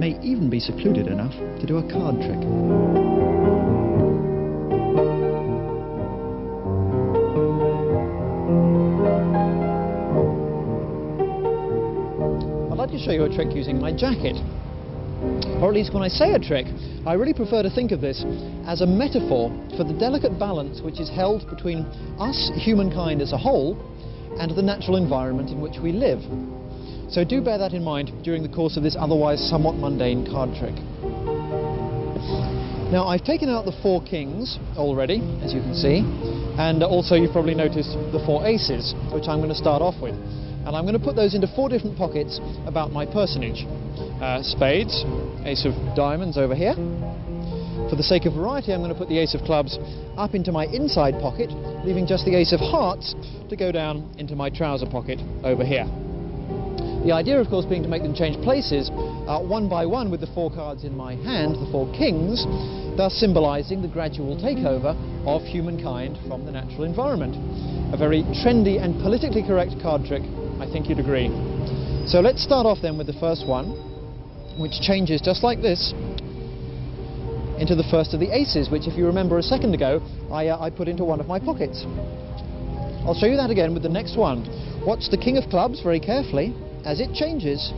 may even be secluded enough to do a card trick. I'd like to show you a trick using my jacket. Or at least when I say a trick, I really prefer to think of this as a metaphor for the delicate balance which is held between us, humankind as a whole, and the natural environment in which we live. So do bear that in mind during the course of this otherwise somewhat mundane card trick. Now, I've taken out the 4 kings already, as you can see, and also you've probably noticed the 4 aces, which I'm going to start off with. And I'm going to put those into 4 different pockets about my personage. Spades, ace of diamonds over here. For the sake of variety, I'm going to put the ace of clubs up into my inside pocket, leaving just the ace of hearts to go down into my trouser pocket over here. The idea, of course, being to make them change places one by one with the 4 cards in my hand, the 4 kings, thus symbolising the gradual takeover of humankind from the natural environment. A very trendy and politically correct card trick, I think you'd agree. So let's start off then with the first one, which changes just like this into the first of the aces, which, if you remember a second ago, I put into one of my pockets. I'll show you that again with the next one. Watch the king of clubs very carefully as it changes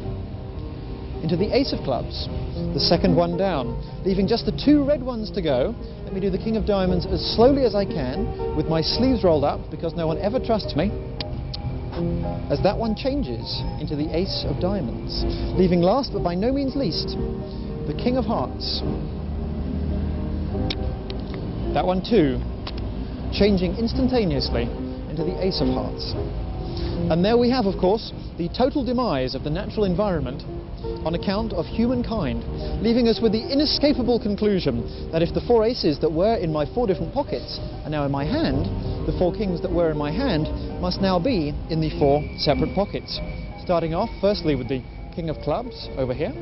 into the ace of clubs, the second one down, leaving just the 2 red ones to go. Let me do the king of diamonds as slowly as I can, with my sleeves rolled up, because no one ever trusts me, as that one changes into the ace of diamonds, leaving last but by no means least the king of hearts. That one too, changing instantaneously into the ace of hearts. And there we have, of course, the total demise of the natural environment on account of humankind, leaving us with the inescapable conclusion that if the 4 aces that were in my 4 different pockets are now in my hand, the 4 kings that were in my hand must now be in the 4 separate pockets. Starting off firstly with the king of clubs over here,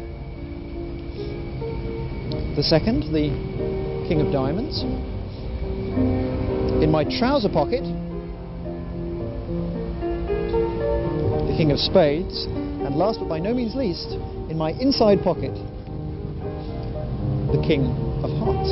the second, the king of diamonds, in my trouser pocket, the king of spades, and last but by no means least, in my inside pocket, the king of hearts.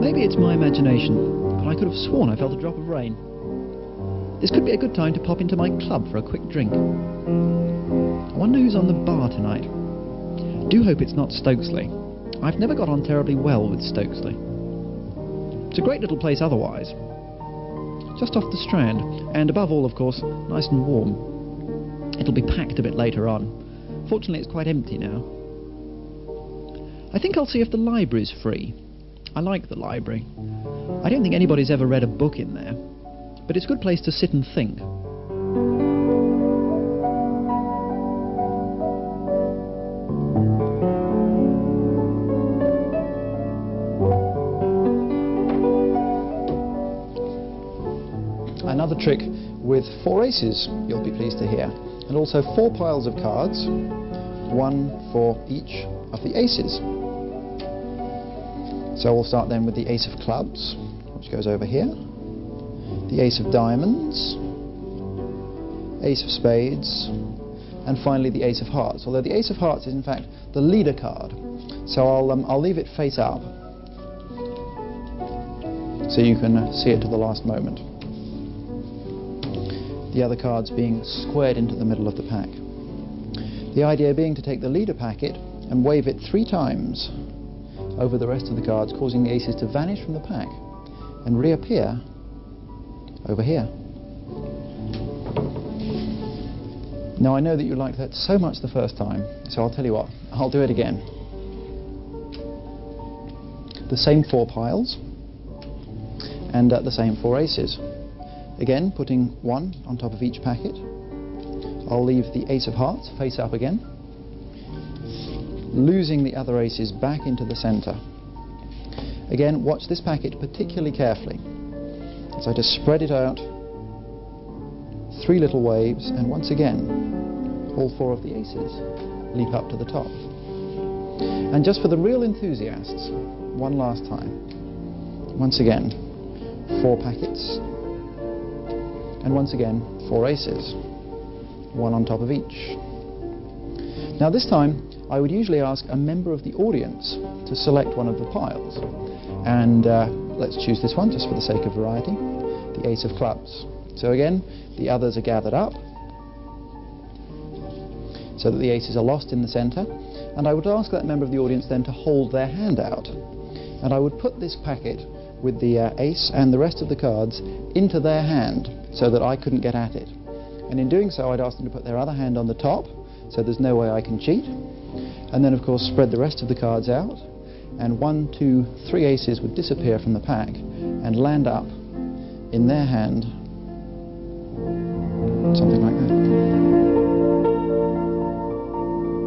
Maybe it's my imagination, but I could have sworn I felt a drop of rain. This could be a good time to pop into my club for a quick drink. I wonder who's on the bar tonight. Do hope it's not Stokesley. I've never got on terribly well with Stokesley. It's a great little place otherwise. Just off the Strand, and above all, of course, nice and warm. It'll be packed a bit later on. Fortunately, it's quite empty now. I think I'll see if the library's free. I like the library. I don't think anybody's ever read a book in there, but it's a good place to sit and think. Another trick with 4 aces, you'll be pleased to hear, and also 4 piles of cards, 1 for each of the aces. So we'll start then with the ace of clubs, which goes over here, the ace of diamonds, ace of spades, and finally the ace of hearts, although the ace of hearts is in fact the leader card. So I'll leave it face up so you can see it to the last moment. The other cards being squared into the middle of the pack. The idea being to take the leader packet and wave it 3 times over the rest of the cards, causing the aces to vanish from the pack and reappear over here. Now, I know that you liked that so much the first time, so I'll tell you what, I'll do it again. The same 4 piles and the same 4 aces. Again, putting 1 on top of each packet. I'll leave the ace of hearts face up again, losing the other aces back into the centre. Again, watch this packet particularly carefully as I just spread it out, 3 little waves, and once again all 4 of the aces leap up to the top. And just for the real enthusiasts, one last time, once again, 4 packets, and once again 4 aces, one on top of each. Now this time I would usually ask a member of the audience to select one of the piles, and let's choose this one just for the sake of variety, the ace of clubs. So again, the others are gathered up so that the aces are lost in the centre, and I would ask that member of the audience then to hold their hand out, and I would put this packet with the ace and the rest of the cards into their hand so that I couldn't get at it. And in doing so, I'd ask them to put their other hand on the top so there's no way I can cheat, and then of course spread the rest of the cards out, and 1, 2, 3 aces would disappear from the pack and land up in their hand, something like that.